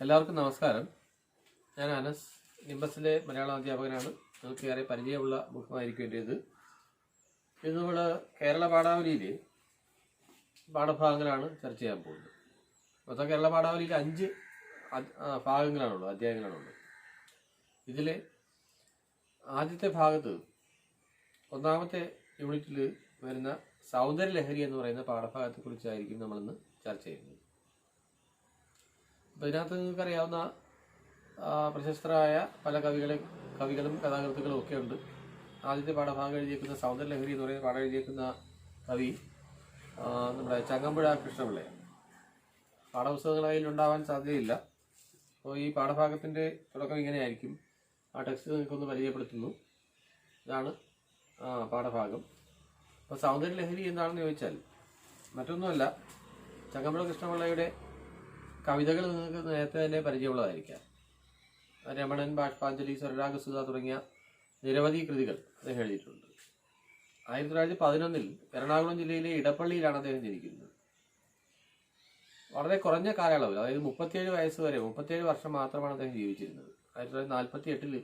എല്ലാവർക്കും നമസ്കാരം. ഞാൻ അനസ്, നിംബസിലെ മലയാളം അധ്യാപകനാണ്. നിങ്ങൾക്ക് ഏറെ പരിചയമുള്ള മുഖമായിരിക്കേണ്ടത്. ഇത് നമ്മൾ കേരള പാഠാവലിയിലെ പാഠഭാഗങ്ങളാണ് ചർച്ച ചെയ്യാൻ പോകുന്നത്. മൊത്തം കേരള പാഠാവലിയിൽ 5 ഭാഗങ്ങളാണുള്ളത്, അധ്യായങ്ങളാണുള്ളത്. ഇതിലെ ആദ്യത്തെ ഭാഗത്ത് ഒന്നാമത്തെ യൂണിറ്റിൽ വരുന്ന സൗന്ദര്യലഹരി എന്ന് പറയുന്ന പാഠഭാഗത്തെക്കുറിച്ചായിരിക്കും നമ്മളിന്ന് ചർച്ച ചെയ്യുന്നത്. അപ്പോൾ ഇതിനകത്ത് നിങ്ങൾക്കറിയാവുന്ന പ്രശസ്തരായ പല കവികളും കഥാകൃത്തുക്കളും ഒക്കെ ഉണ്ട്. ആദ്യത്തെ പാഠഭാഗം എഴുതിയേക്കുന്ന സൗന്ദര്യലഹരി എന്ന് പറയുന്ന പാഠം എഴുതിയേക്കുന്ന കവി നമ്മുടെ ചങ്ങമ്പുഴ കൃഷ്ണപിള്ളയാണ്. പാഠപുസ്തകങ്ങളിൽ ഉണ്ടാവാൻ സാധ്യതയില്ല. അപ്പോൾ ഈ പാഠഭാഗത്തിൻ്റെ തുടക്കം ഇങ്ങനെയായിരിക്കും. ആ ടെക്സ്റ്റ് നിങ്ങൾക്കൊന്ന് പരിചയപ്പെടുത്തുന്നു. ഇതാണ് പാഠഭാഗം. അപ്പോൾ സൗന്ദര്യലഹരി എന്താണെന്ന് ചോദിച്ചാൽ മറ്റൊന്നുമല്ല, ചങ്ങമ്പുഴ കൃഷ്ണപിള്ളയുടെ കവിതകൾ നിങ്ങൾക്ക് നേരത്തെ തന്നെ പരിചയമുള്ളതായിരിക്കാം. രമണൻ, ബാഷ്പാഞ്ജലി, സ്വരരാഗസുധ തുടങ്ങിയ നിരവധി കൃതികൾ അദ്ദേഹം എഴുതിയിട്ടുണ്ട്. 1911 എറണാകുളം ജില്ലയിലെ ഇടപ്പള്ളിയിലാണ് അദ്ദേഹം ജനിക്കുന്നത്. വളരെ കുറഞ്ഞ കാലയളവിൽ, അതായത് 37 വയസ്സ് വരെ, 37 വർഷം മാത്രമാണ് അദ്ദേഹം ജീവിച്ചിരുന്നത്. 1948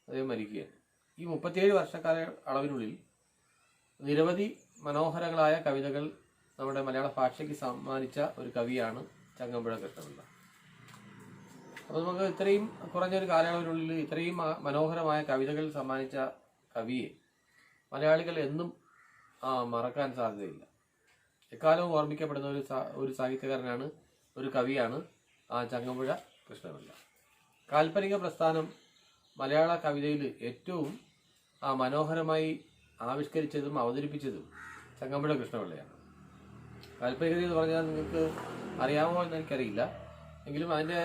അദ്ദേഹം മരിക്കുകയാണ്. ഈ 37 വർഷക്കാല അളവിനുള്ളിൽ നിരവധി മനോഹരങ്ങളായ കവിതകൾ നമ്മുടെ മലയാള ഭാഷയ്ക്ക് സമ്മാനിച്ച ഒരു കവിയാണ് ചങ്ങമ്പുഴ കൃഷ്ണപിള്ള. അപ്പോൾ നമുക്ക് ഇത്രയും കുറഞ്ഞൊരു കാലയളവിനുള്ളിൽ ഇത്രയും മനോഹരമായ കവിതകൾ സമ്മാനിച്ച കവിയെ മലയാളികൾ എന്നും മറക്കാൻ സാധ്യതയില്ല. എക്കാലവും ഓർമ്മിക്കപ്പെടുന്ന ഒരു സാഹിത്യകാരനാണ്, ഒരു കവിയാണ് ചങ്ങമ്പുഴ കൃഷ്ണപിള്ള. കാൽപ്പനിക പ്രസ്ഥാനം മലയാള കവിതയിൽ ഏറ്റവും മനോഹരമായി ആവിഷ്കരിച്ചതും അവതരിപ്പിച്ചതും ചങ്ങമ്പുഴ കൃഷ്ണപിള്ളയാണ്. കാൽപ്പനികത എന്ന് പറഞ്ഞാൽ നിങ്ങൾക്ക് അറിയാമോ എന്ന് എനിക്കറിയില്ല, എങ്കിലും അതിൻ്റെ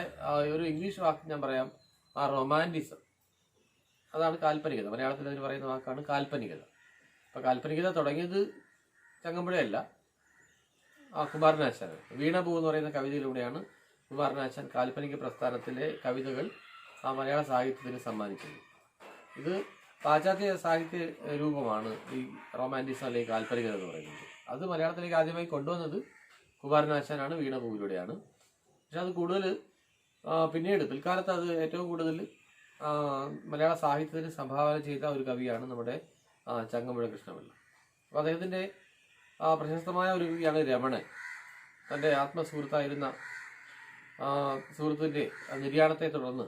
ഒരു ഇംഗ്ലീഷ് വാക്ക് ഞാൻ പറയാം. റൊമാൻറ്റിസം, അതാണ് കാൽപ്പനികത. മലയാളത്തിൽ അതിന് പറയുന്ന വാക്കാണ് കാൽപ്പനികത. അപ്പോൾ കാൽപ്പനികത തുടങ്ങിയത് ചങ്ങമ്പുഴയല്ല, കുമാരനാശാൻ. വീണപൂ എന്ന് പറയുന്ന കവിതയിലൂടെയാണ് കുമാരനാശാൻ കാൽപ്പനിക പ്രസ്ഥാനത്തിലെ കവിതകൾ മലയാള സാഹിത്യത്തിന് സമ്മാനിച്ചത്. ഇത് പാശ്ചാത്യ സാഹിത്യ രൂപമാണ് ഈ റൊമാൻറ്റിസം അല്ലെങ്കിൽ കാൽപ്പനികത എന്ന് പറയുന്നത്. അത് മലയാളത്തിലേക്ക് ആദ്യമായി കൊണ്ടുവന്നത് കുമാരനാശാനാണ്, വീണപൂവിലൂടെയാണ്. പക്ഷെ അത് കൂടുതൽ പിന്നീട് പിൽക്കാലത്ത് അത് ഏറ്റവും കൂടുതൽ മലയാള സാഹിത്യത്തിന് സംഭാവന ചെയ്ത ഒരു കവിയാണ് നമ്മുടെ ചങ്ങമ്പുഴ കൃഷ്ണപിള്ള. അപ്പോൾ അദ്ദേഹത്തിൻ്റെ പ്രശസ്തമായ ഒരു കവിയാണ് രമണൻ. തൻ്റെ ആത്മസുഹൃത്തായിരുന്ന സുഹൃത്തിൻ്റെ നിര്യാണത്തെ തുടർന്ന്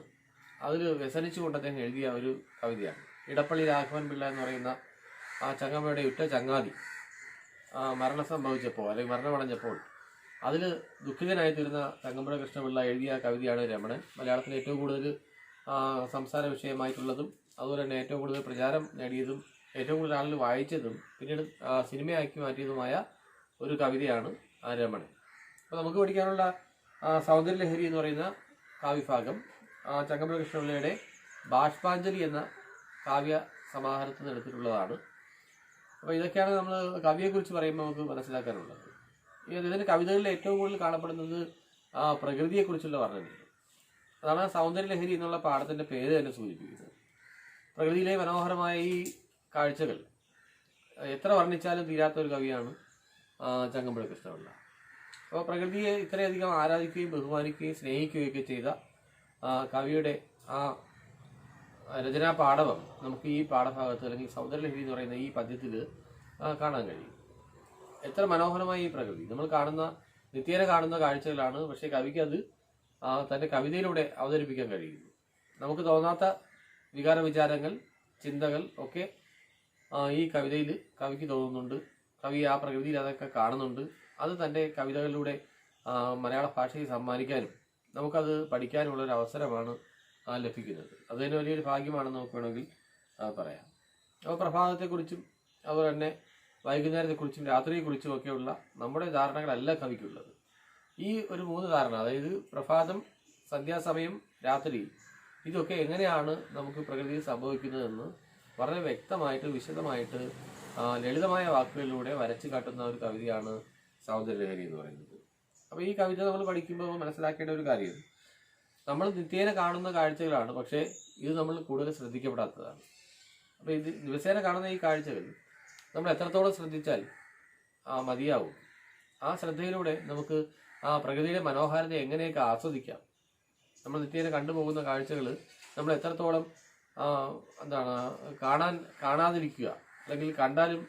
അതിൽ വ്യസനിച്ചുകൊണ്ട് അദ്ദേഹം എഴുതിയ ഒരു കവിതയാണ്. ഇടപ്പള്ളി രാഘവൻ പിള്ള എന്ന് പറയുന്ന ചങ്ങമ്പുഴയുടെ ഉറ്റ ചങ്ങാതി മരണം സംഭവിച്ചപ്പോൾ അല്ലെങ്കിൽ മരണമടഞ്ഞപ്പോൾ അതിൽ ദുഃഖിതനായി തീർന്ന ചങ്ങമ്പുഴ കൃഷ്ണപിള്ള എഴുതിയ കവിതയാണ് രമണൻ. മലയാളത്തിൽ ഏറ്റവും കൂടുതൽ സംസാര വിഷയമായിട്ടുള്ളതും അതുപോലെ തന്നെ ഏറ്റവും കൂടുതൽ പ്രചാരം നേടിയതും ഏറ്റവും കൂടുതൽ ആളുകൾ വായിച്ചതും പിന്നീട് സിനിമയാക്കി മാറ്റിയതുമായ ഒരു കവിതയാണ് രമണൻ. അപ്പോൾ നമുക്ക് പഠിക്കാനുള്ള സൗന്ദര്യലഹരി എന്ന് പറയുന്ന കാവ്യഭാഗം ചങ്ങമ്പുഴ കൃഷ്ണപിള്ളയുടെ ബാഷ്പാഞ്ജലി എന്ന കാവ്യ സമാഹാരത്തിൽ നിന്ന് എടുത്തിട്ടുള്ളതാണ്. അപ്പോൾ ഇതൊക്കെയാണ് നമ്മൾ കവിയെക്കുറിച്ച് പറയുമ്പോൾ നമുക്ക് മനസ്സിലാക്കാനുള്ളത്. ഇതിൻ്റെ കവിതകളിൽ ഏറ്റവും കൂടുതൽ കാണപ്പെടുന്നത് പ്രകൃതിയെക്കുറിച്ചുള്ള വർണ്ണനയാണ്. അതാണ് സൗന്ദര്യലഹരി എന്നുള്ള പാഠത്തിൻ്റെ പേര് തന്നെ സൂചിപ്പിക്കുന്നത്. പ്രകൃതിയിലെ മനോഹരമായ ഈ കാഴ്ചകൾ എത്ര വർണ്ണിച്ചാലും തീരാത്തൊരു കവിയാണ് ചങ്ങമ്പുഴ കൃഷ്ണപിള്ള. അപ്പോൾ പ്രകൃതിയെ ഇത്രയധികം ആരാധിക്കുകയും ബഹുമാനിക്കുകയും സ്നേഹിക്കുകയൊക്കെ ചെയ്ത കവിയുടെ രചനാ പാടവം നമുക്ക് ഈ പാഠഭാഗത്ത് അല്ലെങ്കിൽ സൗന്ദര്യലഹരി എന്ന് പറയുന്ന ഈ പദ്യത്തിൽ കാണാൻ കഴിയും. എത്ര മനോഹരമായ ഈ പ്രകൃതി നമ്മൾ നിത്യേന കാണുന്ന കാഴ്ചകളാണ്. പക്ഷേ കവിക്ക് അത് തൻ്റെ കവിതയിലൂടെ അവതരിപ്പിക്കാൻ കഴിയുന്നു. നമുക്ക് തോന്നാത്ത വികാര വിചാരങ്ങൾ, ചിന്തകൾ ഒക്കെ ഈ കവിതയിൽ കവിക്ക് തോന്നുന്നുണ്ട്. കവി ആ പ്രകൃതിയിൽ അതൊക്കെ കാണുന്നുണ്ട്. അത് തൻ്റെ കവിതകളിലൂടെ മലയാള ഭാഷയെ സമ്മാനിക്കാനും നമുക്കത് പഠിക്കാനുള്ളൊരു അവസരമാണ് ലഭിക്കുന്നത്. അത് തന്നെ വലിയൊരു ഭാഗ്യമാണെന്ന് നമുക്ക് വേണമെങ്കിൽ പറയാം. അപ്പോൾ പ്രഭാതത്തെക്കുറിച്ചും അതുപോലെ തന്നെ വൈകുന്നേരത്തെക്കുറിച്ചും രാത്രിയെക്കുറിച്ചും ഒക്കെയുള്ള നമ്മുടെ ധാരണകളല്ല കവിക്കുള്ളത്. ഈ ഒരു 3 ധാരണ, അതായത് പ്രഭാതം, സന്ധ്യാസമയം, രാത്രി, ഇതൊക്കെ എങ്ങനെയാണ് നമുക്ക് പ്രകൃതിയിൽ സംഭവിക്കുന്നതെന്ന് വളരെ വ്യക്തമായിട്ട് വിശദമായിട്ട് ലളിതമായ വാക്കുകളിലൂടെ വരച്ചു കാട്ടുന്ന ഒരു കവിതയാണ് സൗന്ദര്യലഹരി എന്ന് പറയുന്നത്. അപ്പോൾ ഈ കവിത നമ്മൾ പഠിക്കുമ്പോൾ മനസ്സിലാക്കേണ്ട ഒരു കാര്യം, നമ്മൾ നിത്യേന കാണുന്ന കാഴ്ചകളാണ്, പക്ഷേ ഇത് നമ്മൾ കൂടുതൽ ശ്രദ്ധിക്കപ്പെടാത്തതാണ്. അപ്പോൾ ഇത് ദിവസേന കാണുന്ന ഈ കാഴ്ചകൾ നമ്മൾ എത്രത്തോളം ശ്രദ്ധിച്ചാൽ മതിയാവും. ആ ശ്രദ്ധയിലൂടെ നമുക്ക് പ്രകൃതിയുടെ മനോഹാരിത എങ്ങനെയൊക്കെ ആസ്വദിക്കാം നമ്മൾ നിത്യേന കണ്ടുപോകുന്ന കാഴ്ചകൾ നമ്മൾ എത്രത്തോളം എന്താണ് കാണാതിരിക്കുക, അല്ലെങ്കിൽ കണ്ടാലും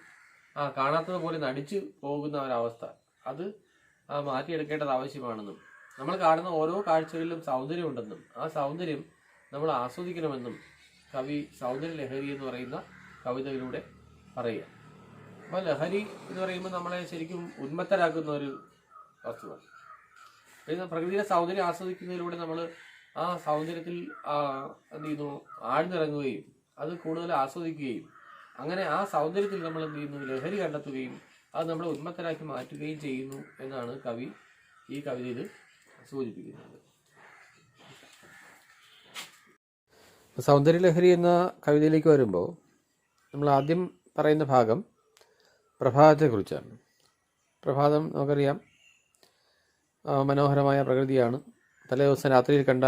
കാണാത്തത് പോലെ നടിച്ചു പോകുന്ന ഒരവസ്ഥ, അത് മാറ്റിയെടുക്കേണ്ടത് ആവശ്യമാണെന്നും നമ്മൾ കാണുന്ന ഓരോ കാഴ്ചകളിലും സൗന്ദര്യമുണ്ടെന്നും ആ സൗന്ദര്യം നമ്മൾ ആസ്വദിക്കണമെന്നും കവി സൗന്ദര്യ ലഹരി എന്ന് പറയുന്ന കവിതയിലൂടെ പറയുക. അപ്പോൾ ലഹരി എന്ന് പറയുമ്പോൾ നമ്മളെ ശരിക്കും ഉന്മത്തരാക്കുന്ന ഒരു വസ്തുവാണ്. പിന്നെ പ്രകൃതിയുടെ സൗന്ദര്യം ആസ്വദിക്കുന്നതിലൂടെ നമ്മൾ ആ സൗന്ദര്യത്തിൽ എന്ത് ചെയ്യുന്നു, ആഴ്ന്നിറങ്ങുകയും അത് കൂടുതൽ ആസ്വദിക്കുകയും അങ്ങനെ ആ സൗന്ദര്യത്തിൽ നമ്മൾ എന്ത് ചെയ്യുന്നു, ലഹരി കണ്ടെത്തുകയും അത് നമ്മളെ ഉന്മത്തരാക്കി മാറ്റുകയും ചെയ്യുന്നു എന്നാണ് കവി ഈ കവിതയിൽ സൂചിപ്പിക്കുന്നത്. സൗന്ദര്യലഹരി എന്ന കവിതയിലേക്ക് വരുമ്പോൾ നമ്മൾ ആദ്യം പറയുന്ന ഭാഗം പ്രഭാതത്തെക്കുറിച്ചാണ്. പ്രഭാതം നമുക്കറിയാം മനോഹരമായ പ്രകൃതിയാണ്. തലേ ദിവസം രാത്രിയിൽ കണ്ട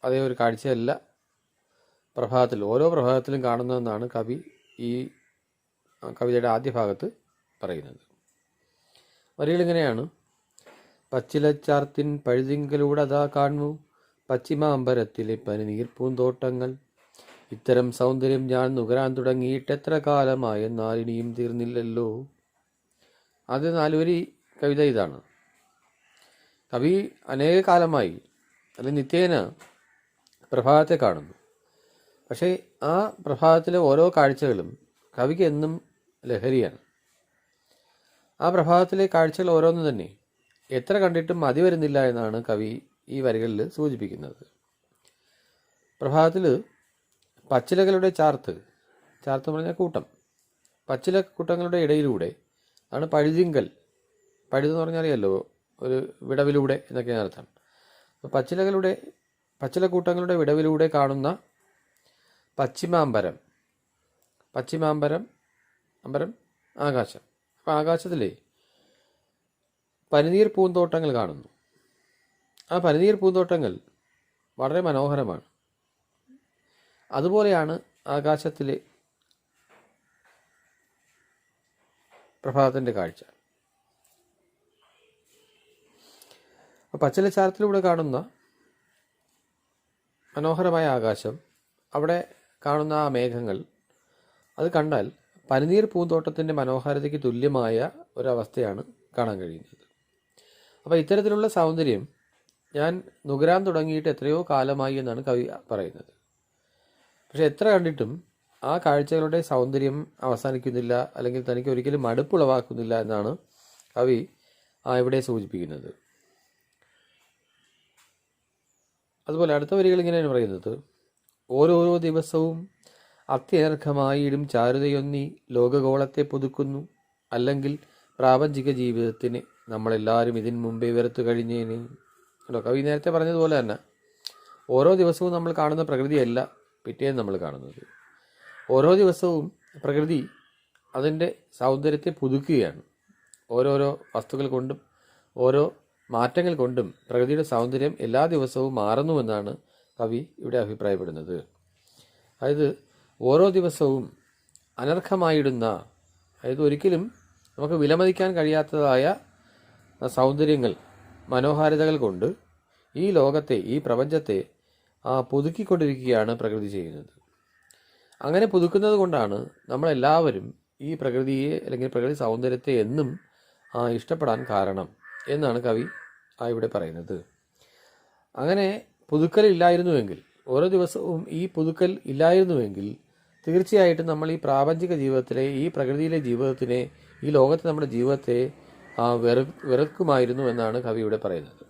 അതേ ഒരു കാഴ്ചയല്ല പ്രഭാതത്തിൽ, ഓരോ പ്രഭാതത്തിലും കാണുന്നതെന്നാണ് കവി ഈ കവിതയുടെ ആദ്യ ഭാഗത്ത് പറയുന്നത്. വരികളിങ്ങനെയാണ്: പച്ചിലച്ചാർത്തിൻ പഴുതിങ്കലൂടെ അതാ കാണുന്നു പശ്ചിമാമ്പരത്തിലെ പനിനീർ പൂന്തോട്ടങ്ങൾ. ഇത്തരം സൗന്ദര്യം ഞാൻ നുകരാൻ തുടങ്ങിയിട്ട് എത്ര കാലമായെന്നാൽ ഇനിയും തീർന്നില്ലല്ലോ. ആദ്യ 4 വരി കവിത ഇതാണ്. കവി അനേക കാലമായി അല്ലെങ്കിൽ നിത്യേന പ്രഭാതത്തെ കാണുന്നു. പക്ഷേ ആ പ്രഭാതത്തിലെ ഓരോ കാഴ്ചകളും കവിക്ക് എന്നും ലഹരിയാണ്. ആ പ്രഭാതത്തിലെ കാഴ്ചകൾ ഓരോന്നും തന്നെ എത്ര കണ്ടിട്ടും മതി വരുന്നില്ല എന്നാണ് കവി ഈ വരികളിൽ സൂചിപ്പിക്കുന്നത്. പ്രഭാതത്തിൽ പച്ചിലകളുടെ ചാർത്ത് പറഞ്ഞാൽ കൂട്ടം, പച്ചില കൂട്ടങ്ങളുടെ ഇടയിലൂടെ ആണ് പഴുതിങ്കൽ, പഴുതെന്ന് പറഞ്ഞാൽ അറിയാമല്ലോ, ഒരു വിടവിലൂടെ എന്നൊക്കെയാണ് അർത്ഥം. അപ്പോൾ പച്ചിലക്കൂട്ടങ്ങളുടെ വിടവിലൂടെ കാണുന്ന പശ്ചിമാമ്പരം ആകാശം. അപ്പോൾ ആകാശത്തിലെ പനിനീർ പൂന്തോട്ടങ്ങൾ കാണുന്നു. ആ പനിനീർ പൂന്തോട്ടങ്ങൾ വളരെ മനോഹരമാണ്. അതുപോലെയാണ് ആകാശത്തിലെ പ്രഭാതത്തിൻ്റെ കാഴ്ച. പച്ചിലച്ചാരത്തിലൂടെ കാണുന്ന മനോഹരമായ ആകാശം, അവിടെ കാണുന്ന ആ മേഘങ്ങൾ, അത് കണ്ടാൽ പനിനീർ പൂന്തോട്ടത്തിൻ്റെ മനോഹാരിതയ്ക്ക് തുല്യമായ ഒരവസ്ഥയാണ് കാണാൻ കഴിയുന്നത്. അപ്പോൾ ഇത്തരത്തിലുള്ള സൗന്ദര്യം ഞാൻ നുകരാൻ തുടങ്ങിയിട്ട് എത്രയോ കാലമായി എന്നാണ് കവി പറയുന്നത്. പക്ഷെ എത്ര കണ്ടിട്ടും ആ കാഴ്ചകളുടെ സൗന്ദര്യം അവസാനിക്കുന്നില്ല, അല്ലെങ്കിൽ തനിക്ക് ഒരിക്കലും മടുപ്പുളവാക്കുന്നില്ല എന്നാണ് കവി ഇവിടെ സൂചിപ്പിക്കുന്നത്. അതുപോലെ അടുത്ത വരികൾ ഇങ്ങനെയാണ് പറയുന്നത്: ഓരോരോ ദിവസവും അത്യനർഘമായിടും ചാരുതയൊന്നി ലോകഗോളത്തെ പുതുക്കുന്നു, അല്ലെങ്കിൽ പ്രാപഞ്ചിക ജീവിതത്തിന് നമ്മളെല്ലാവരും ഇതിന് മുമ്പേ വെറുത്തു കഴിഞ്ഞേനെ. കേട്ടോ, കവി നേരത്തെ പറഞ്ഞതുപോലെ തന്നെ ഓരോ ദിവസവും നമ്മൾ കാണുന്ന പ്രകൃതിയല്ല പിറ്റേന്ന് നമ്മൾ കാണുന്നത്. ഓരോ ദിവസവും പ്രകൃതി അതിൻ്റെ സൗന്ദര്യത്തെ പുതുക്കുകയാണ്. ഓരോരോ വസ്തുക്കൾ കൊണ്ടും ഓരോ മാറ്റങ്ങൾ കൊണ്ടും പ്രകൃതിയുടെ സൗന്ദര്യം എല്ലാ ദിവസവും മാറുന്നുവെന്നാണ് കവി ഇവിടെ അഭിപ്രായപ്പെടുന്നത്. അതായത് ഓരോ ദിവസവും അനർഘമായിടുന്ന, അതായത് ഒരിക്കലും നമുക്ക് വിലമതിക്കാൻ കഴിയാത്തതായ സൗന്ദര്യങ്ങൾ, മനോഹാരിതകൾ കൊണ്ട് ഈ ലോകത്തെ, ഈ പ്രപഞ്ചത്തെ പുതുക്കിക്കൊണ്ടിരിക്കുകയാണ് പ്രകൃതി ചെയ്യുന്നത്. അങ്ങനെ പുതുക്കുന്നത് കൊണ്ടാണ് നമ്മളെല്ലാവരും ഈ പ്രകൃതിയെ, അല്ലെങ്കിൽ പ്രകൃതി സൗന്ദര്യത്തെ എന്നും ഇഷ്ടപ്പെടാൻ കാരണം എന്നാണ് കവി ഇവിടെ പറയുന്നത്. അങ്ങനെ പുതുക്കൽ ഇല്ലായിരുന്നുവെങ്കിൽ, ഓരോ ദിവസവും ഈ പുതുക്കൽ ഇല്ലായിരുന്നുവെങ്കിൽ തീർച്ചയായിട്ടും നമ്മൾ ഈ പ്രാപഞ്ചിക ജീവിതത്തിലെ, ഈ പ്രകൃതിയിലെ ജീവിതത്തിനെ, ഈ ലോകത്തെ നമ്മുടെ ജീവിതത്തെ വെറുക്കുമായിരുന്നു എന്നാണ് കവി ഇവിടെ പറയുന്നത്.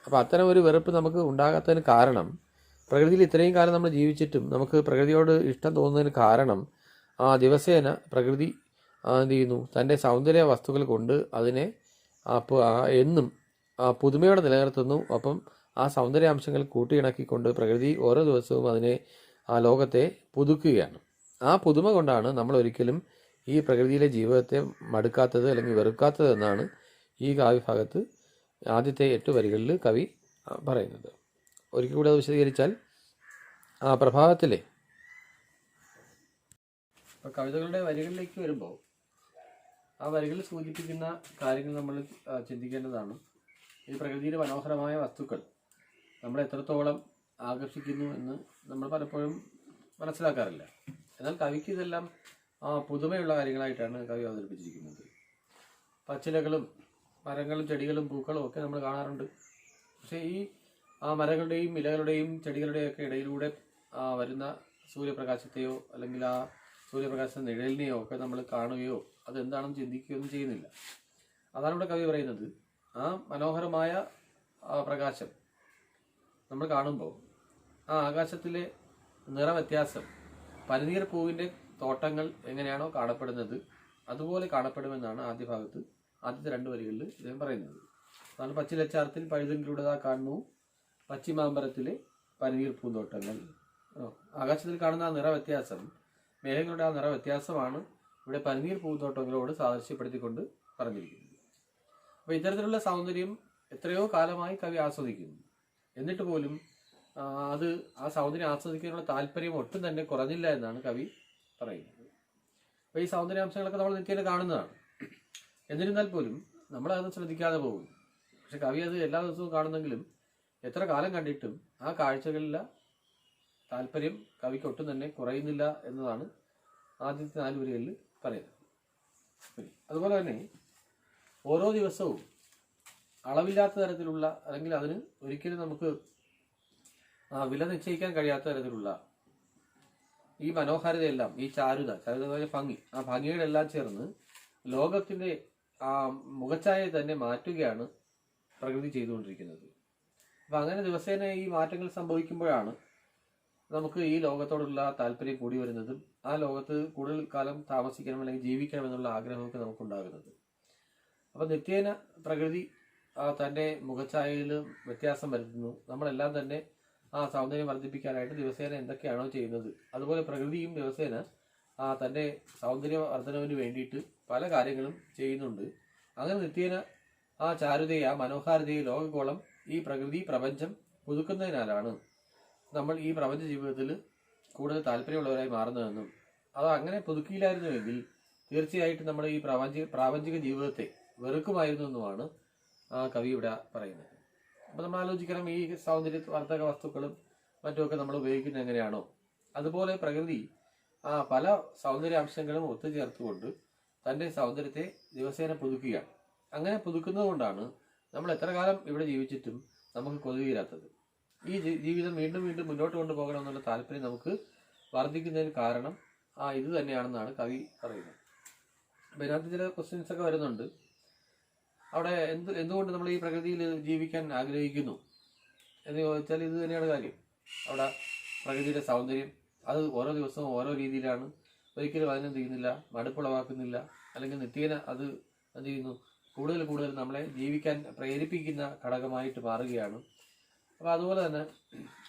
അപ്പോൾ അത്തരം ഒരു വെറുപ്പ് നമുക്ക് ഉണ്ടാകാത്തതിന് കാരണം, പ്രകൃതിയിൽ ഇത്രയും കാലം നമ്മൾ ജീവിച്ചിട്ടും നമുക്ക് പ്രകൃതിയോട് ഇഷ്ടം തോന്നുന്നതിന് കാരണം ദിവസേന പ്രകൃതി എന്ത് ചെയ്യുന്നു, തൻ്റെ സൗന്ദര്യ വസ്തുക്കൾ കൊണ്ട് അതിനെ എന്നും പുതുമയോടെ നിലനിർത്തുന്നു. അപ്പം ആ സൗന്ദര്യാംശങ്ങൾ കൂട്ടിയിണക്കിക്കൊണ്ട് പ്രകൃതി ഓരോ ദിവസവും അതിനെ, ലോകത്തെ പുതുക്കുകയാണ്. ആ പുതുമ കൊണ്ടാണ് നമ്മൾ ഒരിക്കലും ഈ പ്രകൃതിയിലെ ജീവിതത്തെ മടുക്കാത്തത്, അല്ലെങ്കിൽ വെറുക്കാത്തത് എന്നാണ് ഈ കാവ്യഭാഗത്ത് ആദ്യത്തെ 8 വരികളിൽ കവി പറയുന്നത്. ഒരിക്കൽ കൂടി അത് വിശദീകരിച്ചാൽ, പ്രഭാതത്തിലെ കവിതകളുടെ വരികളിലേക്ക് വരുമ്പോൾ ആ വരികൾ സൂചിപ്പിക്കുന്ന കാര്യങ്ങൾ നമ്മൾ ചിന്തിക്കേണ്ടതാണ്. ഈ പ്രകൃതിയിലെ മനോഹരമായ വസ്തുക്കൾ നമ്മളെ എത്രത്തോളം ആകർഷിക്കുന്നു എന്ന് നമ്മൾ പലപ്പോഴും മനസ്സിലാക്കാറില്ല. എന്നാൽ കവിക്ക് ഇതെല്ലാം പുതുമയുള്ള കാര്യങ്ങളായിട്ടാണ് കവി അവതരിപ്പിച്ചിരിക്കുന്നത്. പച്ചിലകളും മരങ്ങളും ചെടികളും പൂക്കളും ഒക്കെ നമ്മൾ കാണാറുണ്ട്. പക്ഷേ ഈ മരങ്ങളുടെയും ഇലകളുടെയും ചെടികളുടെയും ഒക്കെ ഇടയിലൂടെ വരുന്ന സൂര്യപ്രകാശത്തെയോ അല്ലെങ്കിൽ ആ സൂര്യപ്രകാശ നിഴലിനെയോ ഒക്കെ നമ്മൾ കാണുകയോ അതെന്താണെന്ന് ചിന്തിക്കുകയോ ഒന്നും ചെയ്യുന്നില്ല. അതാണ് ഇവിടെ കവി പറയുന്നത്. ആ മനോഹരമായ പ്രകാശം നമ്മൾ കാണുമ്പോൾ ആ ആകാശത്തിലെ നിറവ്യത്യാസം പനിനീർ പൂവിൻ്റെ തോട്ടങ്ങൾ എങ്ങനെയാണോ കാണപ്പെടുന്നത് അതുപോലെ കാണപ്പെടുമെന്നാണ് ആദ്യത്തെ 2 വരികളിൽ ഇദ്ദേഹം പറയുന്നത്. അതാണ് പച്ചിലച്ചാർത്തിൽ പഴുതെങ്കിലൂടെ കാണുന്നു പശ്ചിമാമ്പരത്തിലെ പനിനീർ പൂന്തോട്ടങ്ങൾ. ആകാശത്തിൽ കാണുന്ന ആ നിറവ്യത്യാസം, മേഘങ്ങളുടെ ആ നിറവ്യത്യാസമാണ് ഇവിടെ പനിനീർ പൂന്തോട്ടങ്ങളോട് സാദൃശ്യപ്പെടുത്തിക്കൊണ്ട് പറഞ്ഞിരിക്കുന്നത്. അപ്പോൾ ഇത്തരത്തിലുള്ള സൗന്ദര്യം എത്രയോ കാലമായി കവി ആസ്വദിക്കുന്നു. എന്നിട്ട് പോലും ആ സൗന്ദര്യം ആസ്വദിക്കാനുള്ള താല്പര്യം ഒട്ടും തന്നെ കുറഞ്ഞില്ല എന്നാണ് കവി പറയുന്നത്. അപ്പോൾ ഈ സൗന്ദര്യാംശങ്ങളൊക്കെ നമ്മൾ നിത്യേന കാണുന്നതാണ്. എന്നിരുന്നാൽ പോലും നമ്മളത് ശ്രദ്ധിക്കാതെ പോകും. പക്ഷെ കവി അത് എല്ലാ ദിവസവും കാണുന്നെങ്കിലും എത്ര കാലം കണ്ടിട്ടും ആ കാഴ്ചകളിലെ താല്പര്യം കവിക്ക് ഒട്ടും തന്നെ കുറയുന്നില്ല എന്നതാണ് ആദ്യത്തെ 4 വരികളിൽ പറയുന്നത്. അതുപോലെ തന്നെ ഓരോ ദിവസവും അളവില്ലാത്ത തരത്തിലുള്ള, അല്ലെങ്കിൽ അതിന് ഒരിക്കലും നമുക്ക് വില നിശ്ചയിക്കാൻ കഴിയാത്ത തരത്തിലുള്ള ഈ മനോഹാരിതയെല്ലാം, ഈ ചാരുത ഭംഗി, ആ ഭംഗിയുടെ എല്ലാം ചേർന്ന് ലോകത്തിന്റെ മുഖച്ഛായയെ തന്നെ മാറ്റുകയാണ് പ്രകൃതി ചെയ്തുകൊണ്ടിരിക്കുന്നത്. അപ്പം അങ്ങനെ ദിവസേന ഈ മാറ്റങ്ങൾ സംഭവിക്കുമ്പോഴാണ് നമുക്ക് ഈ ലോകത്തോടുള്ള താല്പര്യം കൂടി വരുന്നതും ആ ലോകത്ത് കൂടുതൽ കാലം താമസിക്കണം അല്ലെങ്കിൽ ജീവിക്കണം എന്നുള്ള ആഗ്രഹമൊക്കെ നമുക്കുണ്ടാകുന്നത്. അപ്പം നിത്യേന പ്രകൃതി തൻ്റെ മുഖച്ഛായയിൽ വ്യത്യാസം വരുത്തുന്നു. നമ്മളെല്ലാം തന്നെ ആ സൗന്ദര്യം വർദ്ധിപ്പിക്കാനായിട്ട് ദിവസേന എന്തൊക്കെയാണോ ചെയ്യുന്നത് അതുപോലെ പ്രകൃതിയും ദിവസേന തൻ്റെ സൗന്ദര്യ വർധനവിന് വേണ്ടിയിട്ട് പല കാര്യങ്ങളും ചെയ്യുന്നുണ്ട്. അങ്ങനെ നിത്യേന ആ ചാരുതയെ, ആ മനോഹാരിതയെ ലോകഗോളം ഈ പ്രകൃതി പ്രപഞ്ചം പുതുക്കുന്നതിനാലാണ് നമ്മൾ ഈ പ്രപഞ്ച ജീവിതത്തിൽ കൂടുതൽ താല്പര്യമുള്ളവരായി മാറുന്നതെന്നും അത് അങ്ങനെ പുതുക്കിയില്ലായിരുന്നുവെങ്കിൽ തീർച്ചയായിട്ടും നമ്മൾ ഈ പ്രാപഞ്ചിക ജീവിതത്തെ വെറുക്കുമായിരുന്നു എന്നുമാണ് കവി ഇവിടെ പറയുന്നത്. അപ്പോൾ നമ്മൾ ആലോചിക്കണം, ഈ സൗന്ദര്യവർദ്ധക വസ്തുക്കളും മറ്റുമൊക്കെ നമ്മൾ ഉപയോഗിക്കുന്നത് എങ്ങനെയാണോ അതുപോലെ പ്രകൃതി പല സൗന്ദര്യാംശങ്ങളും ഒത്തുചേർത്തുകൊണ്ട് തൻ്റെ സൗന്ദര്യത്തെ ദിവസേന പുതുക്കുകയാണ്. അങ്ങനെ പുതുക്കുന്നത് കൊണ്ടാണ് നമ്മൾ എത്ര കാലം ഇവിടെ ജീവിച്ചിട്ടും നമുക്ക് കൊതുകീരാത്തത്. ഈ ജീവിതം വീണ്ടും വീണ്ടും മുന്നോട്ട് കൊണ്ടുപോകണമെന്നുള്ള താല്പര്യം നമുക്ക് വർദ്ധിക്കുന്നതിന് കാരണം ഇത് തന്നെയാണെന്നാണ് കവി പറയുന്നത്. അപ്പം ഇതിനകത്ത് ചില ക്വസ്റ്റ്യൻസ് ഒക്കെ വരുന്നുണ്ട്. അവിടെ എന്തുകൊണ്ട് നമ്മൾ ഈ പ്രകൃതിയിൽ ജീവിക്കാൻ ആഗ്രഹിക്കുന്നു എന്ന് ചോദിച്ചാൽ ഇത് തന്നെയാണ് കാര്യം. അവിടെ പ്രകൃതിയുടെ സൗന്ദര്യം അത് ഓരോ ദിവസവും ഓരോ രീതിയിലാണ്. ഒരിക്കലും അതിനെന്ത് ചെയ്യുന്നില്ല, മടുപ്പുളവാക്കുന്നില്ല, അല്ലെങ്കിൽ നിത്യേന അത് എന്ത് ചെയ്യുന്നു, കൂടുതൽ നമ്മളെ ജീവിക്കാൻ പ്രേരിപ്പിക്കുന്ന ഘടകമായിട്ട് മാറുകയാണ്. അപ്പോൾ അതുപോലെ തന്നെ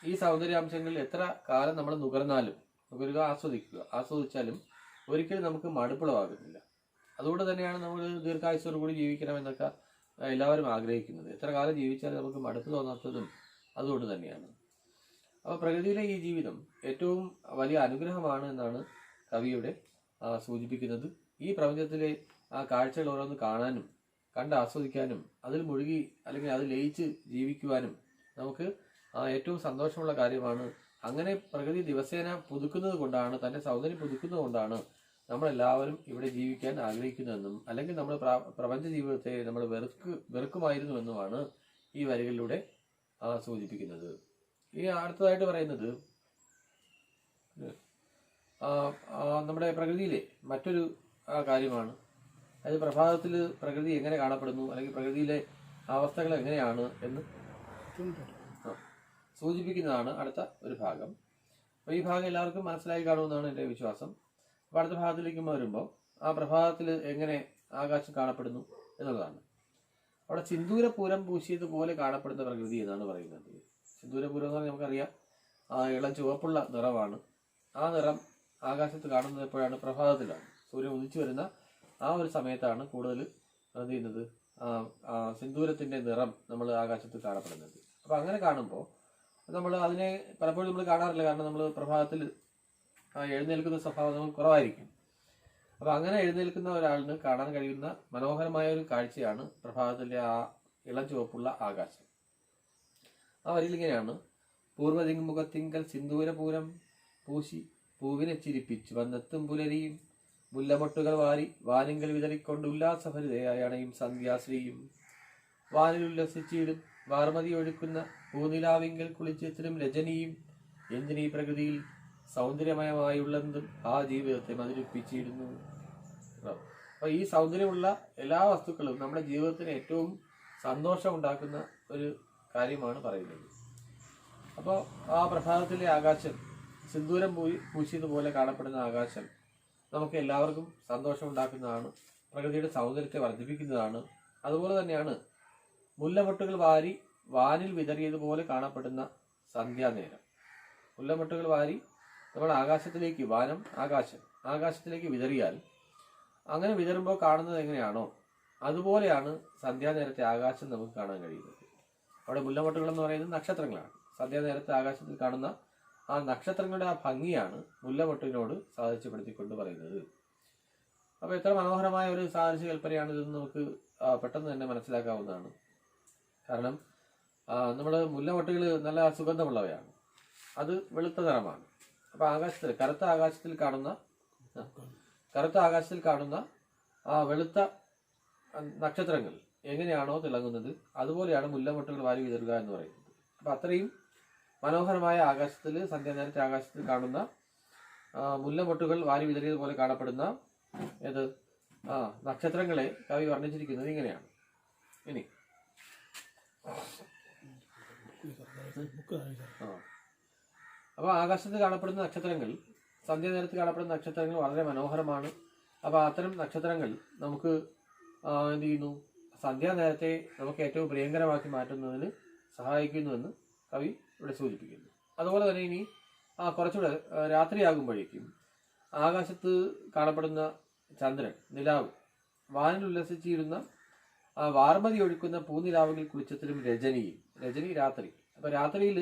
ഈ സൗന്ദര്യാംശങ്ങളിൽ എത്ര കാലം നമ്മൾ നുകരുക, ആസ്വദിച്ചാലും ഒരിക്കലും നമുക്ക് മടുപ്പുളവാകുന്നില്ല. അതുകൊണ്ട് തന്നെയാണ് നമ്മൾ ദീർഘായുസ്സോടു കൂടി ജീവിക്കണമെന്നൊക്കെ എല്ലാവരും ആഗ്രഹിക്കുന്നത്. എത്ര കാലം ജീവിച്ചാലും നമുക്ക് മടുപ്പ് തോന്നാത്തതും അതുകൊണ്ട് തന്നെയാണ്. അപ്പോൾ പ്രകൃതിയിലെ ഈ ജീവിതം ഏറ്റവും വലിയ അനുഗ്രഹമാണ് എന്നാണ് കവിയുടെ സൂചിപ്പിക്കുന്നത്. ഈ പ്രപഞ്ചത്തിലെ കാഴ്ചകൾ ഓരോന്ന് കാണാനും കണ്ട് ആസ്വദിക്കാനും അതിൽ മുഴുകി അല്ലെങ്കിൽ അത് ലയിച്ച് ജീവിക്കുവാനും നമുക്ക് ഏറ്റവും സന്തോഷമുള്ള കാര്യമാണ്. അങ്ങനെ പ്രകൃതി ദിവസേന പുതുക്കുന്നത് കൊണ്ടാണ്, തൻ്റെ സൗന്ദര്യം പുതുക്കുന്നത് കൊണ്ടാണ് നമ്മളെല്ലാവരും ഇവിടെ ജീവിക്കാൻ ആഗ്രഹിക്കുന്നതെന്നും അല്ലെങ്കിൽ നമ്മൾ പ്രപഞ്ച ജീവിതത്തെ നമ്മൾ വെറുക്കുമായിരുന്നുവെന്നുമാണ് ഈ വരികളിലൂടെ സൂചിപ്പിക്കുന്നത്. ഇനി അടുത്തതായിട്ട് പറയുന്നത് നമ്മുടെ പ്രകൃതിയിലെ മറ്റൊരു കാര്യമാണ്. അതായത് പ്രഭാതത്തിൽ പ്രകൃതി എങ്ങനെ കാണപ്പെടുന്നു അല്ലെങ്കിൽ പ്രകൃതിയിലെ അവസ്ഥകൾ എങ്ങനെയാണ് എന്ന് സൂചിപ്പിക്കുന്നതാണ് അടുത്ത ഒരു ഭാഗം. അപ്പോൾ ഈ ഭാഗം എല്ലാവർക്കും മനസ്സിലായി കാണുമെന്നാണ് എൻ്റെ വിശ്വാസം. അപ്പോൾ അടുത്ത ഭാഗത്തിലേക്ക് വരുമ്പോൾ ആ പ്രഭാതത്തിൽ എങ്ങനെ ആകാശം കാണപ്പെടുന്നു എന്നുള്ളതാണ്. അവിടെ സിന്ദൂരപൂരം പൂശിയതുപോലെ കാണപ്പെടുന്ന പ്രകൃതി എന്നാണ് പറയുന്നത്. സിന്ദൂരപൂരം എന്ന് പറഞ്ഞാൽ നമുക്കറിയാം ഇളം ചുവപ്പുള്ള നിറമാണ്. ആ നിറം ആകാശത്ത് കാണുന്നത് എപ്പോഴാണ്? പ്രഭാതത്തിലാണ്. സൂര്യൻ ഉദിച്ചു വരുന്ന ആ ഒരു സമയത്താണ് കൂടുതൽ എന്ത് ചെയ്യുന്നത്, സിന്ദൂരത്തിൻ്റെ നിറം നമ്മൾ ആകാശത്ത് കാണപ്പെടുന്നത്. അപ്പോൾ അങ്ങനെ കാണുമ്പോൾ നമ്മൾ അതിനെ പലപ്പോഴും നമ്മൾ കാണാറില്ല. കാരണം നമ്മൾ പ്രഭാതത്തിൽ എഴുന്നേൽക്കുന്ന സ്വഭാവം നമുക്ക് കുറവായിരിക്കും. അപ്പോൾ അങ്ങനെ എഴുന്നേൽക്കുന്ന ഒരാളിന് കാണാൻ കഴിയുന്ന മനോഹരമായ ഒരു കാഴ്ചയാണ് പ്രഭാതത്തിലെ ആ ഇളം ചുവപ്പുള്ള ആകാശം. ആ വരിയിൽ ഇങ്ങനെയാണ്: പൂർവ്വതിങ്മുഖത്തിങ്കൽ സിന്ദൂരപൂരം പൂശി പൂവിനെ ചിരിപ്പിച്ചു വന്നെത്തും പുലരിയും മുല്ലമൊട്ടുകൾ വാരി വാനിങ്കൽ വിതറിക്കൊണ്ട് ഉല്ലാസഭരിതയായി അണയും സന്ധ്യാശ്രീയും വാനിൽ ഉല്ലസിച്ചിടും വാർമതി ഒഴുക്കുന്ന പൂനിലാവിങ്കൽ കുളിച്ചെത്തിനും രജനിയും എന്തിനീ പ്രകൃതിയിൽ സൗന്ദര്യമയമായുള്ളതും ആ ജീവിതത്തെ മധുരിപ്പിച്ചിരുന്നു. അപ്പൊ ഈ സൗന്ദര്യമുള്ള എല്ലാ വസ്തുക്കളും നമ്മുടെ ജീവിതത്തിന് ഏറ്റവും സന്തോഷം ഉണ്ടാക്കുന്ന ഒരു കാര്യമാണ് പറയുന്നത്. അപ്പോൾ ആ പ്രഭാതത്തിലെ ആകാശം, സിന്ദൂരം പൂശിയതുപോലെ കാണപ്പെടുന്ന ആകാശം നമുക്ക് എല്ലാവർക്കും സന്തോഷം ഉണ്ടാക്കുന്നതാണ്, പ്രകൃതിയുടെ സൗന്ദര്യത്തെ വർദ്ധിപ്പിക്കുന്നതാണ്. അതുപോലെ തന്നെയാണ് മുല്ലമൊട്ടുകൾ വാരി വാനിൽ വിതറിയതുപോലെ കാണപ്പെടുന്ന സന്ധ്യാനേരം. മുല്ലമൊട്ടുകൾ വാരി നമ്മൾ ആകാശത്തിലേക്ക്, വാനം ആകാശത്തിലേക്ക് വിതറിയാൽ, അങ്ങനെ വിതറുമ്പോൾ കാണുന്നത് എങ്ങനെയാണോ അതുപോലെയാണ് സന്ധ്യാനേരത്തെ ആകാശം നമുക്ക് കാണാൻ കഴിയുന്നത്. അവിടെ മുല്ലമൊട്ടുകൾ എന്ന് പറയുന്നത് നക്ഷത്രങ്ങളാണ്. സന്ധ്യാനേരത്തെ ആകാശത്തിൽ കാണുന്ന ആ നക്ഷത്രങ്ങളുടെ ആ ഭംഗിയാണ് മുല്ലമൊട്ടിനോട് സാദൃശ്യപ്പെടുത്തിക്കൊണ്ട് പറയുന്നത്. അപ്പോൾ എത്ര മനോഹരമായ ഒരു സാദൃശ്യ കൽപ്പനയാണ് ഇതെന്ന് നമുക്ക് പെട്ടെന്ന് തന്നെ മനസ്സിലാക്കാവുന്നതാണ്. കാരണം നമ്മൾ മുല്ലമൊട്ടുകൾ നല്ല സുഗന്ധമുള്ളവയാണ്, അത് വെളുത്ത നിറമാണ്. അപ്പോൾ ആകാശത്തിൽ, കറുത്ത ആകാശത്തിൽ കാണുന്ന ആ വെളുത്ത നക്ഷത്രങ്ങൾ എങ്ങനെയാണോ തിളങ്ങുന്നത് അതുപോലെയാണ് മുല്ലമൊട്ടുകൾ വാരി വിതറുക എന്ന് പറയുന്നത്. അപ്പം അത്രയും മനോഹരമായ ആകാശത്തിൽ, സന്ധ്യാനേരത്തെ ആകാശത്തിൽ കാണുന്ന മുല്ലമൊട്ടുകൾ വാരി വിതറിയതുപോലെ കാണപ്പെടുന്ന നക്ഷത്രങ്ങളെ കവി വർണ്ണിച്ചിരിക്കുന്നത് ഇങ്ങനെയാണ്. ഇനി അപ്പോൾ ആകാശത്ത് കാണപ്പെടുന്ന നക്ഷത്രങ്ങൾ, സന്ധ്യാനേരത്ത് കാണപ്പെടുന്ന നക്ഷത്രങ്ങൾ വളരെ മനോഹരമാണ്. അപ്പോൾ അത്തരം നക്ഷത്രങ്ങൾ നമുക്ക് എന്ത് ചെയ്യുന്നു? സന്ധ്യാനേരത്തെ നമുക്ക് ഏറ്റവും പ്രിയങ്കരമാക്കി മാറ്റുന്നതിന് സഹായിക്കുന്നുവെന്ന് കവി ഇവിടെ സൂചിപ്പിക്കുന്നു. അതുപോലെ തന്നെ ഇനി കുറച്ചുകൂടെ രാത്രിയാകുമ്പോഴേക്കും ആകാശത്ത് കാണപ്പെടുന്ന ചന്ദ്രൻ, നിലാവ്, വാനിൽ ഉല്ലസിച്ചിരുന്ന വാർമതി ഒഴുക്കുന്ന പൂനിലാവുകൾ കുളിച്ചത്തിലും രജനി രാത്രി. അപ്പോൾ രാത്രിയിൽ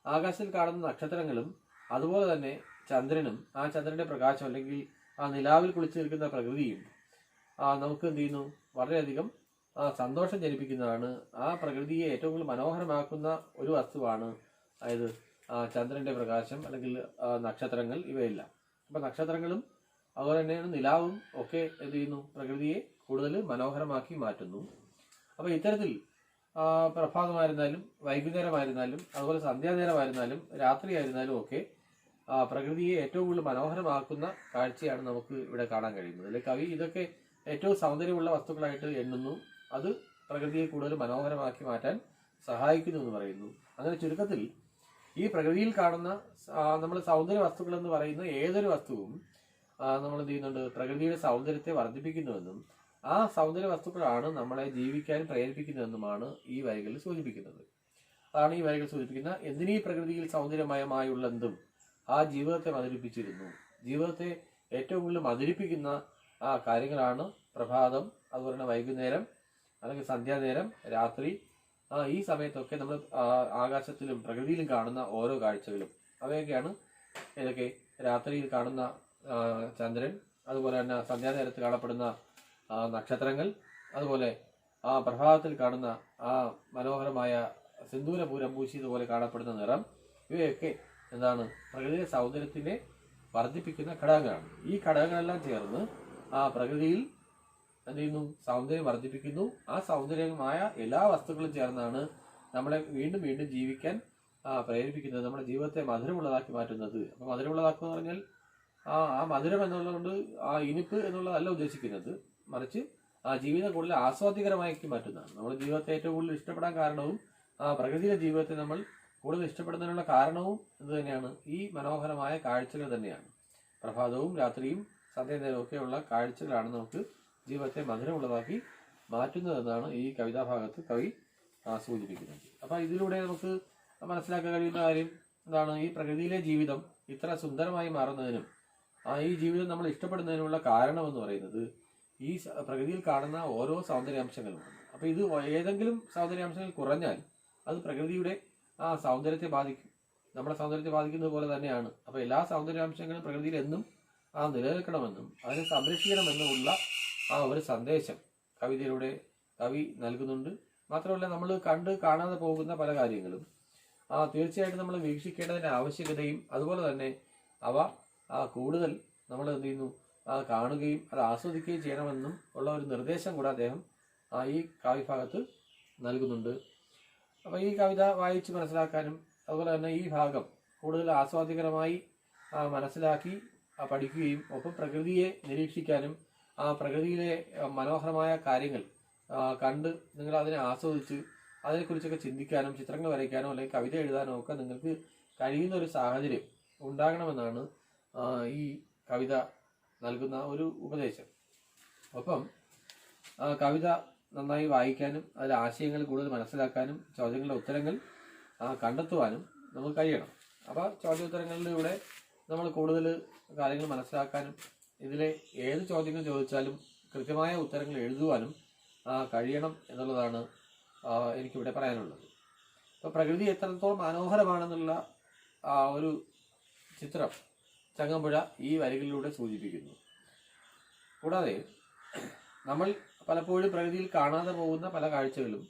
ആകാശത്തിൽ കാണുന്ന നക്ഷത്രങ്ങളും അതുപോലെ തന്നെ ചന്ദ്രനും, ആ ചന്ദ്രന്റെ പ്രകാശം അല്ലെങ്കിൽ ആ നിലാവിൽ കുളിച്ചു നിൽക്കുന്ന പ്രകൃതിയും നമുക്ക് എന്ത് ചെയ്യുന്നു? വളരെയധികം സന്തോഷം ജനിപ്പിക്കുന്നതാണ്. ആ പ്രകൃതിയെ ഏറ്റവും കൂടുതൽ മനോഹരമാക്കുന്ന ഒരു വസ്തുവാണ് അതായത് ചന്ദ്രന്റെ പ്രകാശം അല്ലെങ്കിൽ നക്ഷത്രങ്ങൾ, ഇവയെല്ലാം. അപ്പം നക്ഷത്രങ്ങളും അതുപോലെ തന്നെയാണ് നിലാവും ഒക്കെ എന്ത് ചെയ്യുന്നു? പ്രകൃതിയെ കൂടുതൽ മനോഹരമാക്കി മാറ്റുന്നു. അപ്പോൾ ഇത്തരത്തിൽ പ്രഭാതമായിരുന്നാലും വൈകുന്നേരമായിരുന്നാലും അതുപോലെ സന്ധ്യാനേരമായിരുന്നാലും രാത്രിയായിരുന്നാലും ഒക്കെ പ്രകൃതിയെ ഏറ്റവും കൂടുതൽ മനോഹരമാക്കുന്ന കാഴ്ചയാണ് നമുക്ക് ഇവിടെ കാണാൻ കഴിയുന്നത്. അല്ലെ, കവി ഇതൊക്കെ ഏറ്റവും സൗന്ദര്യമുള്ള വസ്തുക്കളായിട്ട് എണ്ണുന്നു. അത് പ്രകൃതിയെ കൂടുതൽ മനോഹരമാക്കി മാറ്റാൻ സഹായിക്കുന്നു എന്ന് പറയുന്നു. അങ്ങനെ ചുരുക്കത്തിൽ ഈ പ്രകൃതിയിൽ കാണുന്ന നമ്മൾ സൗന്ദര്യ വസ്തുക്കൾ എന്ന് പറയുന്ന ഏതൊരു വസ്തുവും നമ്മൾ എന്ത് ചെയ്യുന്നുണ്ട്? പ്രകൃതിയുടെ സൗന്ദര്യത്തെ വർദ്ധിപ്പിക്കുന്നുവെന്നും ആ സൗന്ദര്യ വസ്തുക്കളാണ് നമ്മളെ ജീവിക്കാൻ പ്രേരിപ്പിക്കുന്നതെന്നുമാണ് ഈ വരികളിൽ സൂചിപ്പിക്കുന്നത്. അതാണ് ഈ വരികൾ സൂചിപ്പിക്കുന്ന എന്തിനീ പ്രകൃതിയിൽ സൗന്ദര്യമയമായുള്ളതും ആ ജീവിതത്തെ മധുരിപ്പിച്ചിരുന്നു. ജീവിതത്തെ ഏറ്റവും കൂടുതൽ മധുരിപ്പിക്കുന്ന ആ കാര്യങ്ങളാണ് പ്രഭാതം, അതുപോലെ തന്നെ വൈകുന്നേരം അല്ലെങ്കിൽ സന്ധ്യാനേരം, രാത്രി. ഈ സമയത്തൊക്കെ നമ്മൾ ആകാശത്തിലും പ്രകൃതിയിലും കാണുന്ന ഓരോ കാഴ്ചകളും അവയൊക്കെയാണ് ഏതൊക്കെ? രാത്രിയിൽ കാണുന്ന ചന്ദ്രൻ, അതുപോലെ തന്നെ സന്ധ്യാനേരത്ത് കാണപ്പെടുന്ന നക്ഷത്രങ്ങൾ, അതുപോലെ പ്രഭാതത്തിൽ കാണുന്ന ആ മനോഹരമായ സിന്ദൂരപൂരം പൂശിയതുപോലെ കാണപ്പെടുന്ന നിറം. ഇവയൊക്കെ എന്താണ്? പ്രകൃതിയുടെ സൗന്ദര്യത്തിനെ വർദ്ധിപ്പിക്കുന്ന ഘടകങ്ങളാണ്. ഈ ഘടകങ്ങളെല്ലാം ചേർന്ന് പ്രകൃതിയിൽ എന്ത് ചെയ്യുന്നു? സൗന്ദര്യം വർദ്ധിപ്പിക്കുന്നു. ആ സൗന്ദര്യമായ എല്ലാ വസ്തുക്കളും ചേർന്നാണ് നമ്മളെ വീണ്ടും വീണ്ടും ജീവിക്കാൻ പ്രേരിപ്പിക്കുന്നത്, നമ്മുടെ ജീവിതത്തെ മധുരമുള്ളതാക്കി മാറ്റുന്നത്. അപ്പോൾ മധുരമുള്ളതാക്കുക എന്ന് പറഞ്ഞാൽ ആ മധുരം എന്നുള്ളതുകൊണ്ട് ആ ഇനിപ്പ് എന്നുള്ളതല്ല ഉദ്ദേശിക്കുന്നത്, മറിച്ച് ആ ജീവിതം കൂടുതൽ ആസ്വാദ്യകരമാക്കി മാറ്റുന്നതാണ്. നമ്മുടെ ജീവിതത്തെ ഏറ്റവും കൂടുതൽ ഇഷ്ടപ്പെടാൻ കാരണവും പ്രകൃതിയുടെ ജീവിതത്തെ നമ്മൾ കൂടുതൽ ഇഷ്ടപ്പെടുന്നതിനുള്ള കാരണവും എന്ത് തന്നെയാണ്? ഈ മനോഹരമായ കാഴ്ചകൾ തന്നെയാണ്. പ്രഭാതവും രാത്രിയും സന്ധ്യാനേരവും ഒക്കെയുള്ള കാഴ്ചകളാണ് നമുക്ക് ജീവിതത്തെ മധുരമുള്ളതാക്കി മാറ്റുന്നതെന്നാണ് ഈ കവിതാഭാഗത്ത് കവി സൂചിപ്പിക്കുന്നത്. അപ്പം ഇതിലൂടെ നമുക്ക് മനസ്സിലാക്കാൻ കഴിയുന്ന കാര്യം എന്താണ്? ഈ പ്രകൃതിയിലെ ജീവിതം ഇത്ര സുന്ദരമായി മാറുന്നതിനും ഈ ജീവിതം നമ്മൾ ഇഷ്ടപ്പെടുന്നതിനുള്ള കാരണമെന്ന് പറയുന്നത് ഈ പ്രകൃതിയിൽ കാണുന്ന ഓരോ സൗന്ദര്യാംശങ്ങളുമാണ്. അപ്പോൾ ഇത് ഏതെങ്കിലും സൗന്ദര്യാംശങ്ങൾ കുറഞ്ഞാൽ അത് പ്രകൃതിയുടെ സൗന്ദര്യത്തെ ബാധിക്കും. നമ്മുടെ സൗന്ദര്യത്തെ ബാധിക്കുന്നത് പോലെ തന്നെയാണ്. അപ്പോൾ എല്ലാ സൗന്ദര്യാംശങ്ങളും പ്രകൃതിയിൽ എന്നും നിലനിൽക്കണമെന്നും അതിനെ സംരക്ഷിക്കണമെന്നുമുള്ള ഒരു സന്ദേശം കവിതയിലൂടെ കവി നൽകുന്നുണ്ട്. മാത്രമല്ല, നമ്മൾ കാണാതെ പോകുന്ന പല കാര്യങ്ങളും തീർച്ചയായിട്ടും നമ്മൾ വീക്ഷിക്കേണ്ടതിൻ്റെ ആവശ്യകതയും അതുപോലെ തന്നെ അവ കൂടുതൽ നമ്മൾ എന്ത് ചെയ്യുന്നു കാണുകയും അത് ആസ്വദിക്കുകയും ചെയ്യണമെന്നും ഉള്ള ഒരു നിർദ്ദേശം കൂടെ അദ്ദേഹം ഈ കാവ്യഭാഗത്ത് നൽകുന്നുണ്ട്. അപ്പോൾ ഈ കവിത വായിച്ച് മനസ്സിലാക്കാനും അതുപോലെ തന്നെ ഈ ഭാഗം കൂടുതൽ ആസ്വാദ്യകരമായി മനസ്സിലാക്കി പഠിക്കുകയും ഒപ്പം പ്രകൃതിയെ നിരീക്ഷിക്കാനും പ്രകൃതിയിലെ മനോഹരമായ കാര്യങ്ങൾ കണ്ട് നിങ്ങൾ അതിനെ ആസ്വദിച്ച് അതിനെക്കുറിച്ചൊക്കെ ചിന്തിക്കാനും ചിത്രങ്ങൾ വരയ്ക്കാനോ അല്ലെങ്കിൽ കവിത എഴുതാനോ ഒക്കെ നിങ്ങൾക്ക് കഴിയുന്ന ഒരു സാഹചര്യം ഉണ്ടാകണമെന്നാണ് ഈ കവിത നൽകുന്ന ഒരു ഉപദേശം. ഒപ്പം കവിത നന്നായി വായിക്കാനും അതിലെ ആശയങ്ങൾ കൂടുതൽ മനസ്സിലാക്കാനും ചോദ്യങ്ങളുടെ ഉത്തരങ്ങൾ കണ്ടെത്തുവാനും നമുക്ക് കഴിയണം. അപ്പോൾ ചോദ്യോത്തരങ്ങളിലൂടെ നമ്മൾ കൂടുതൽ കാര്യങ്ങൾ മനസ്സിലാക്കാനും ഇതിലെ ഏത് ചോദ്യങ്ങൾ ചോദിച്ചാലും കൃത്യമായ ഉത്തരങ്ങൾ എഴുതുവാനും കഴിയണം എന്നുള്ളതാണ് എനിക്കിവിടെ പറയാനുള്ളത്. അപ്പോൾ പ്രകൃതി എത്രത്തോളം മനോഹരമാണെന്നുള്ള ഒരു ചിത്രം ചങ്ങമ്പുഴ ഈ വരികളിലൂടെ സൂചിപ്പിക്കുന്നു. കൂടാതെ നമ്മൾ പലപ്പോഴും പ്രകൃതിയിൽ കാണാതെ പോകുന്ന പല കാഴ്ചകളും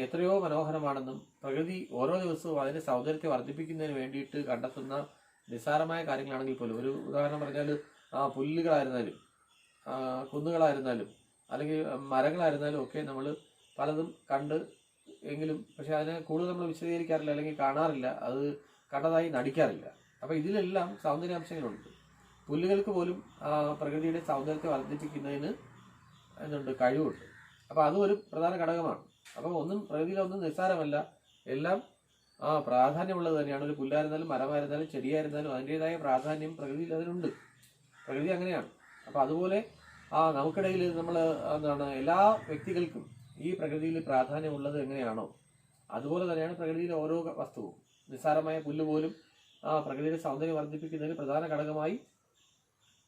എത്രയോ മനോഹരമാണെന്നും പ്രകൃതി ഓരോ ദിവസവും അതിൻ്റെ സൗന്ദര്യത്തെ വർദ്ധിപ്പിക്കുന്നതിന് വേണ്ടിയിട്ട് കണ്ടെത്തുന്ന നിസ്സാരമായ കാര്യങ്ങളാണെങ്കിൽ പോലും, ഒരു ഉദാഹരണം പറഞ്ഞാൽ പുല്ലുകളായിരുന്നാലും കുന്നുകളായിരുന്നാലും അല്ലെങ്കിൽ മരങ്ങളായിരുന്നാലും ഒക്കെ നമ്മൾ പലതും കണ്ട് എങ്കിലും പക്ഷെ അതിനെ കൂടുതൽ നമ്മൾ വിശദീകരിക്കാറില്ല അല്ലെങ്കിൽ കാണാറില്ല, അത് കണ്ടതായി നടിക്കാറില്ല. അപ്പോൾ ഇതിലെല്ലാം സൗന്ദര്യാംശങ്ങളുണ്ട്. പുല്ലുകൾക്ക് പോലും പ്രകൃതിയുടെ സൗന്ദര്യത്തെ വർദ്ധിപ്പിക്കുന്നതിന് എന്തുണ്ട്, കഴിവുണ്ട്. അപ്പോൾ അതും ഒരു പ്രധാന ഘടകമാണ്. അപ്പോൾ പ്രകൃതിയിലൊന്നും നിസ്സാരമല്ല, എല്ലാം പ്രാധാന്യമുള്ളത് തന്നെയാണ്. ഒരു പുല്ലായിരുന്നാലും മരമായിരുന്നാലും ചെടിയായിരുന്നാലും അതിൻ്റെതായ പ്രാധാന്യം പ്രകൃതിയിൽ അതിനുണ്ട്. പ്രകൃതി അങ്ങനെയാണ്. അപ്പോൾ അതുപോലെ നമുക്കിടയിൽ നമ്മൾ എല്ലാ വ്യക്തികൾക്കും ഈ പ്രകൃതിയിൽ പ്രാധാന്യമുള്ളത് എങ്ങനെയാണോ അതുപോലെ തന്നെയാണ് പ്രകൃതിയിലെ ഓരോ വസ്തുവും. നിസ്സാരമായ പുല്ല് പോലും പ്രകൃതിയുടെ സൗന്ദര്യം വർദ്ധിപ്പിക്കുന്നതിന് പ്രധാന ഘടകമായി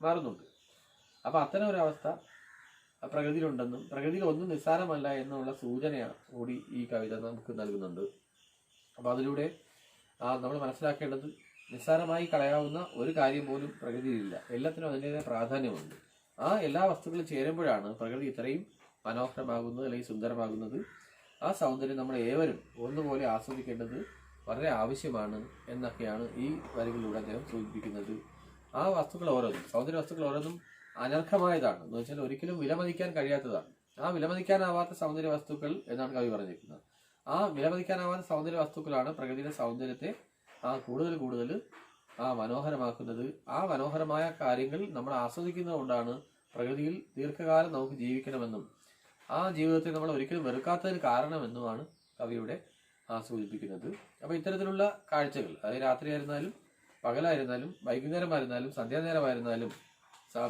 മാറുന്നുണ്ട്. അപ്പോൾ അത്തരം ഒരവസ്ഥ പ്രകൃതിയിലുണ്ടെന്നും പ്രകൃതിയിൽ ഒന്നും നിസ്സാരമല്ല എന്നുള്ള സൂചന കൂടി ഈ കവിത നമുക്ക് നൽകുന്നുണ്ട്. അപ്പോൾ അതിലൂടെ നമ്മൾ മനസ്സിലാക്കേണ്ടത് നിസ്സാരമായി കളയാവുന്ന ഒരു കാര്യം പോലും പ്രകൃതിയിലില്ല, എല്ലാത്തിനും അതിൻ്റെതായ പ്രാധാന്യമുണ്ട്. എല്ലാ വസ്തുക്കളും ചേരുമ്പോഴാണ് പ്രകൃതി ഇത്രയും മനോഹരമാകുന്നത് അല്ലെങ്കിൽ സുന്ദരമാകുന്നത്. ആ സൗന്ദര്യം നമ്മൾ ഏവരും ഒന്നുപോലെ ആസ്വദിക്കേണ്ടത് വളരെ ആവശ്യമാണ് എന്നൊക്കെയാണ് ഈ വരികളിലൂടെ അദ്ദേഹം സൂചിപ്പിക്കുന്നത്. ആ വസ്തുക്കൾ ഓരോന്നും, സൗന്ദര്യ വസ്തുക്കൾ ഓരോന്നും അനർഹമായതാണ് എന്ന് വെച്ചാൽ ഒരിക്കലും വിലമതിക്കാൻ കഴിയാത്തതാണ്. ആ വിലമതിക്കാനാവാത്ത സൗന്ദര്യ വസ്തുക്കൾ എന്നാണ് കവി പറഞ്ഞിരിക്കുന്നത്. ആ വിലമതിക്കാനാവാത്ത സൗന്ദര്യ വസ്തുക്കളാണ് പ്രകൃതിയുടെ സൗന്ദര്യത്തെ കൂടുതൽ മനോഹരമാക്കുന്നത്. ആ മനോഹരമായ കാര്യങ്ങൾ നമ്മൾ ആസ്വദിക്കുന്നത് കൊണ്ടാണ് പ്രകൃതിയിൽ ദീർഘകാലം നമുക്ക് ജീവിക്കണമെന്നും ആ ജീവിതത്തെ നമ്മൾ ഒരിക്കലും വെറുക്കാത്തതിന് കാരണമെന്നുമാണ് കവിയുടെ സൂചിപ്പിക്കുന്നത്. അപ്പോൾ ഇത്തരത്തിലുള്ള കാഴ്ചകൾ, അതായത് രാത്രിയായിരുന്നാലും പകലായിരുന്നാലും വൈകുന്നേരമായിരുന്നാലും സന്ധ്യാനേരമായിരുന്നാലും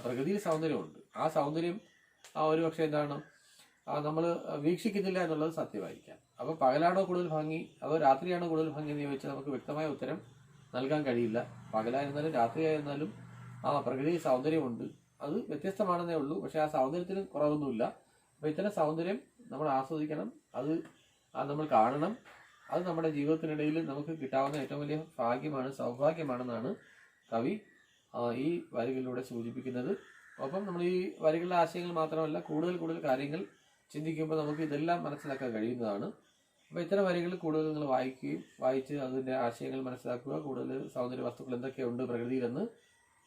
പ്രകൃതിയിൽ സൗന്ദര്യമുണ്ട്. ആ സൗന്ദര്യം ഒരുപക്ഷെ നമ്മൾ വീക്ഷിക്കുന്നില്ല എന്നുള്ളത് സത്യമായിരിക്കാം. അപ്പോൾ പകലാണോ കൂടുതൽ ഭംഗി അതോ രാത്രിയാണോ കൂടുതൽ ഭംഗി എന്ന് ചോദിച്ചാൽ നമുക്ക് വ്യക്തമായ ഉത്തരം നൽകാൻ കഴിയില്ല. പകലായിരുന്നാലും രാത്രിയായിരുന്നാലും പ്രകൃതിയിൽ സൗന്ദര്യമുണ്ട്, അത് വ്യത്യസ്തമാണെന്നേ ഉള്ളൂ. പക്ഷെ ആ സൗന്ദര്യത്തിന് കുറവൊന്നുമില്ല. അപ്പോൾ ഇത്തരം സൗന്ദര്യം നമ്മൾ ആസ്വദിക്കണം, അത് നമ്മൾ കാണണം. അത് നമ്മുടെ ജീവിതത്തിനിടയിൽ നമുക്ക് കിട്ടാവുന്ന ഏറ്റവും വലിയ ഭാഗ്യമാണ്, സൗഭാഗ്യമാണെന്നാണ് കവി ഈ വരികളിലൂടെ സൂചിപ്പിക്കുന്നത്. ഒപ്പം നമ്മൾ ഈ വരികളുടെ ആശയങ്ങൾ മാത്രമല്ല കൂടുതൽ കാര്യങ്ങൾ ചിന്തിക്കുമ്പോൾ നമുക്ക് ഇതെല്ലാം മനസ്സിലാക്കാൻ കഴിയുന്നതാണ്. അപ്പോൾ ഇത്തരം വരികൾ കൂടുതൽ നിങ്ങൾ വായിച്ച് അതിൻ്റെ ആശയങ്ങൾ മനസ്സിലാക്കുക, കൂടുതൽ സൗന്ദര്യ വസ്തുക്കൾ എന്തൊക്കെയുണ്ട് പ്രകൃതിയിലെന്ന്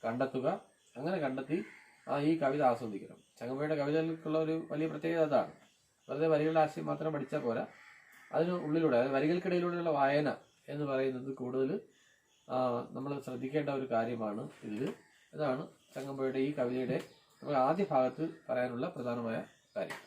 കണ്ടെത്തുക. അങ്ങനെ കണ്ടെത്തി ഈ കവിത ആസ്വദിക്കണം. ചങ്ങമ്പുഴയുടെ കവിതകൾക്കുള്ള ഒരു വലിയ പ്രത്യേകത അതാണ്. വെറുതെ വരികളുടെ ആശയം മാത്രം പഠിച്ചാൽ പോരാ, അതിന് ഉള്ളിലൂടെ, അതായത് വരികൾക്കിടയിലൂടെയുള്ള വായന എന്ന് പറയുന്നത് കൂടുതൽ നമ്മൾ ശ്രദ്ധിക്കേണ്ട ഒരു കാര്യമാണ് ഇതിൽ. ഇതാണ് ചങ്ങമ്പുഴയുടെ ഈ കവിതയുടെ ആദ്യ ഭാഗത്ത് പറയാനുള്ള പ്രധാനമായ കാര്യം.